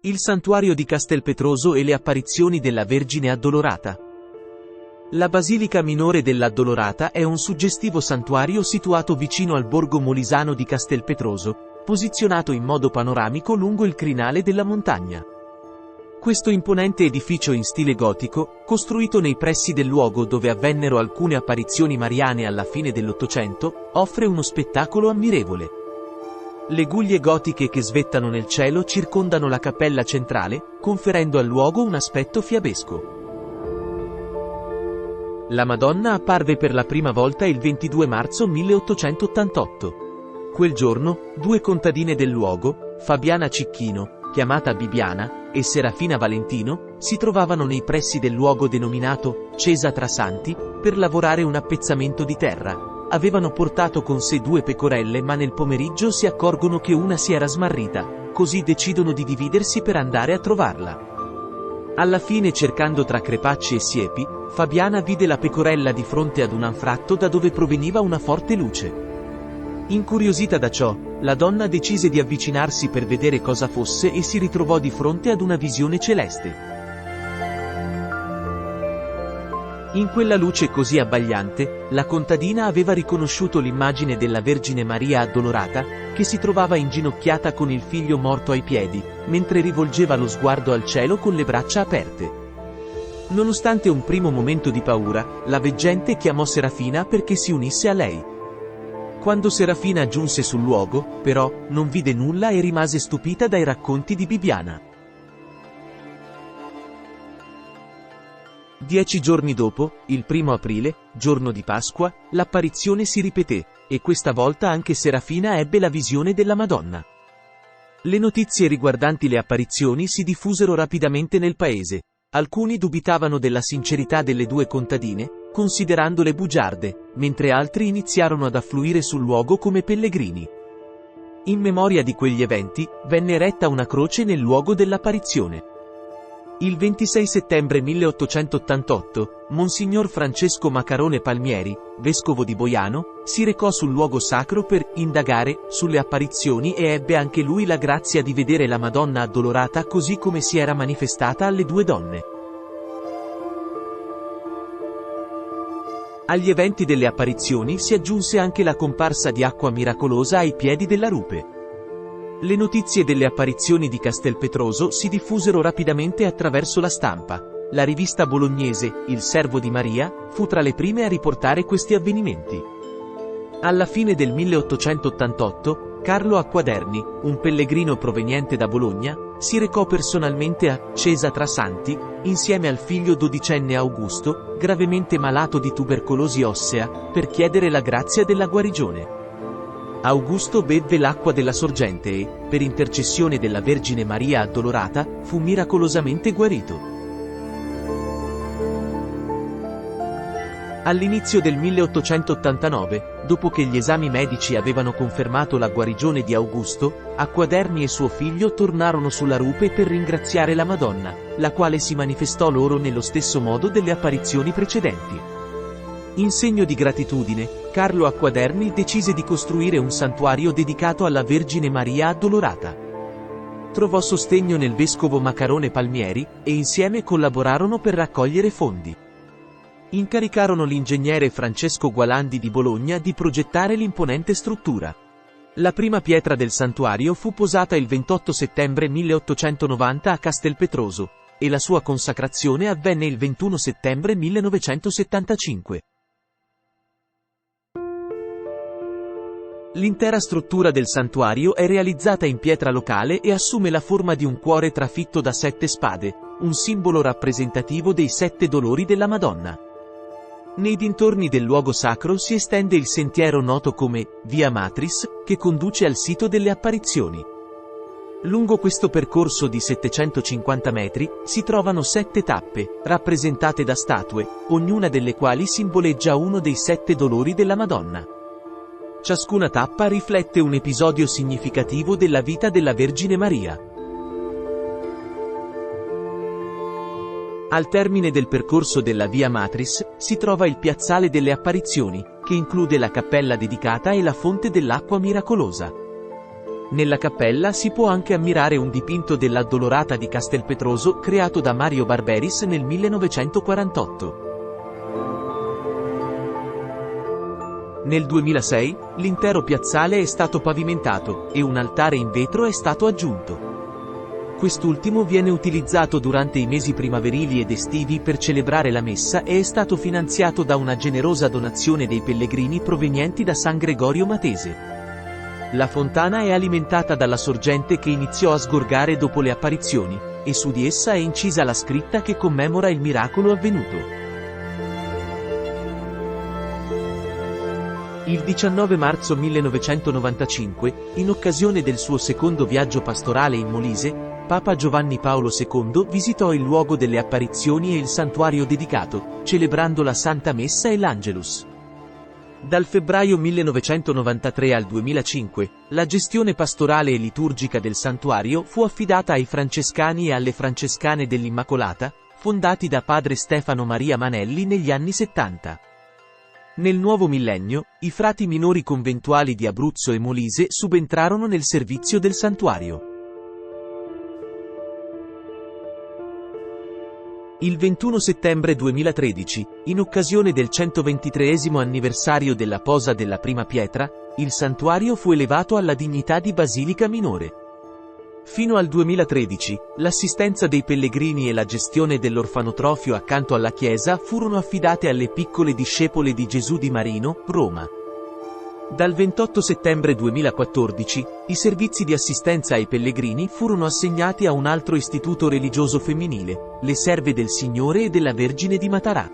Il santuario di Castelpetroso e le apparizioni della Vergine Addolorata. La Basilica Minore dell'Addolorata è un suggestivo santuario situato vicino al borgo molisano di Castelpetroso, posizionato in modo panoramico lungo il crinale della montagna. Questo imponente edificio in stile gotico, costruito nei pressi del luogo dove avvennero alcune apparizioni mariane alla fine dell'Ottocento, offre uno spettacolo ammirevole. Le guglie gotiche che svettano nel cielo circondano la cappella centrale, conferendo al luogo un aspetto fiabesco. La Madonna apparve per la prima volta il 22 marzo 1888. Quel giorno, due contadine del luogo, Fabiana Cicchino, chiamata Bibiana, e Serafina Valentino, si trovavano nei pressi del luogo denominato Cesa tra Santi, per lavorare un appezzamento di terra. Avevano portato con sé due pecorelle, ma nel pomeriggio si accorgono che una si era smarrita, così decidono di dividersi per andare a trovarla. Alla fine, cercando tra crepacci e siepi, Fabiana vide la pecorella di fronte ad un anfratto da dove proveniva una forte luce. Incuriosita da ciò, la donna decise di avvicinarsi per vedere cosa fosse e si ritrovò di fronte ad una visione celeste. In quella luce così abbagliante, la contadina aveva riconosciuto l'immagine della Vergine Maria Addolorata, che si trovava inginocchiata con il figlio morto ai piedi, mentre rivolgeva lo sguardo al cielo con le braccia aperte. Nonostante un primo momento di paura, la veggente chiamò Serafina perché si unisse a lei. Quando Serafina giunse sul luogo, però, non vide nulla e rimase stupita dai racconti di Bibiana. 10 giorni dopo, il 1° aprile, giorno di Pasqua, l'apparizione si ripeté, e questa volta anche Serafina ebbe la visione della Madonna. Le notizie riguardanti le apparizioni si diffusero rapidamente nel paese. Alcuni dubitavano della sincerità delle due contadine, considerandole bugiarde, mentre altri iniziarono ad affluire sul luogo come pellegrini. In memoria di quegli eventi, venne eretta una croce nel luogo dell'apparizione. Il 26 settembre 1888, Monsignor Francesco Macarone Palmieri, vescovo di Boiano, si recò sul luogo sacro per indagare sulle apparizioni e ebbe anche lui la grazia di vedere la Madonna Addolorata così come si era manifestata alle due donne. Agli eventi delle apparizioni si aggiunse anche la comparsa di acqua miracolosa ai piedi della rupe. Le notizie delle apparizioni di Castelpetroso si diffusero rapidamente attraverso la stampa. La rivista bolognese, Il Servo di Maria, fu tra le prime a riportare questi avvenimenti. Alla fine del 1888, Carlo Acquaderni, un pellegrino proveniente da Bologna, si recò personalmente a Cesa tra Santi, insieme al figlio dodicenne Augusto, gravemente malato di tubercolosi ossea, per chiedere la grazia della guarigione. Augusto bevve l'acqua della sorgente e, per intercessione della Vergine Maria Addolorata, fu miracolosamente guarito. All'inizio del 1889, dopo che gli esami medici avevano confermato la guarigione di Augusto, Acquaderni e suo figlio tornarono sulla rupe per ringraziare la Madonna, la quale si manifestò loro nello stesso modo delle apparizioni precedenti. In segno di gratitudine, Carlo Acquaderni decise di costruire un santuario dedicato alla Vergine Maria Addolorata. Trovò sostegno nel vescovo Macarone Palmieri, e insieme collaborarono per raccogliere fondi. Incaricarono l'ingegnere Francesco Gualandi di Bologna di progettare l'imponente struttura. La prima pietra del santuario fu posata il 28 settembre 1890 a Castelpetroso, e la sua consacrazione avvenne il 21 settembre 1975. L'intera struttura del santuario è realizzata in pietra locale e assume la forma di un cuore trafitto da 7 spade, un simbolo rappresentativo dei 7 dolori della Madonna. Nei dintorni del luogo sacro si estende il sentiero noto come Via Matris, che conduce al sito delle apparizioni. Lungo questo percorso di 750 metri, si trovano 7 tappe, rappresentate da statue, ognuna delle quali simboleggia uno dei 7 dolori della Madonna. Ciascuna tappa riflette un episodio significativo della vita della Vergine Maria. Al termine del percorso della Via Matris, si trova il Piazzale delle Apparizioni, che include la cappella dedicata e la fonte dell'acqua miracolosa. Nella cappella si può anche ammirare un dipinto dell'Addolorata di Castelpetroso creato da Mario Barberis nel 1948. Nel 2006, l'intero piazzale è stato pavimentato, e un altare in vetro è stato aggiunto. Quest'ultimo viene utilizzato durante i mesi primaverili ed estivi per celebrare la messa e è stato finanziato da una generosa donazione dei pellegrini provenienti da San Gregorio Matese. La fontana è alimentata dalla sorgente che iniziò a sgorgare dopo le apparizioni, e su di essa è incisa la scritta che commemora il miracolo avvenuto. Il 19 marzo 1995, in occasione del suo secondo viaggio pastorale in Molise, Papa Giovanni Paolo II visitò il luogo delle apparizioni e il santuario dedicato, celebrando la Santa Messa e l'Angelus. Dal febbraio 1993 al 2005, la gestione pastorale e liturgica del santuario fu affidata ai Francescani e alle Francescane dell'Immacolata, fondati da padre Stefano Maria Manelli negli anni 70. Nel nuovo millennio, i frati minori conventuali di Abruzzo e Molise subentrarono nel servizio del santuario. Il 21 settembre 2013, in occasione del 123esimo anniversario della posa della prima pietra, il santuario fu elevato alla dignità di basilica minore. Fino al 2013, l'assistenza dei pellegrini e la gestione dell'orfanotrofio accanto alla chiesa furono affidate alle piccole discepole di Gesù di Marino, Roma. Dal 28 settembre 2014, i servizi di assistenza ai pellegrini furono assegnati a un altro istituto religioso femminile, le Serve del Signore e della Vergine di Matarà.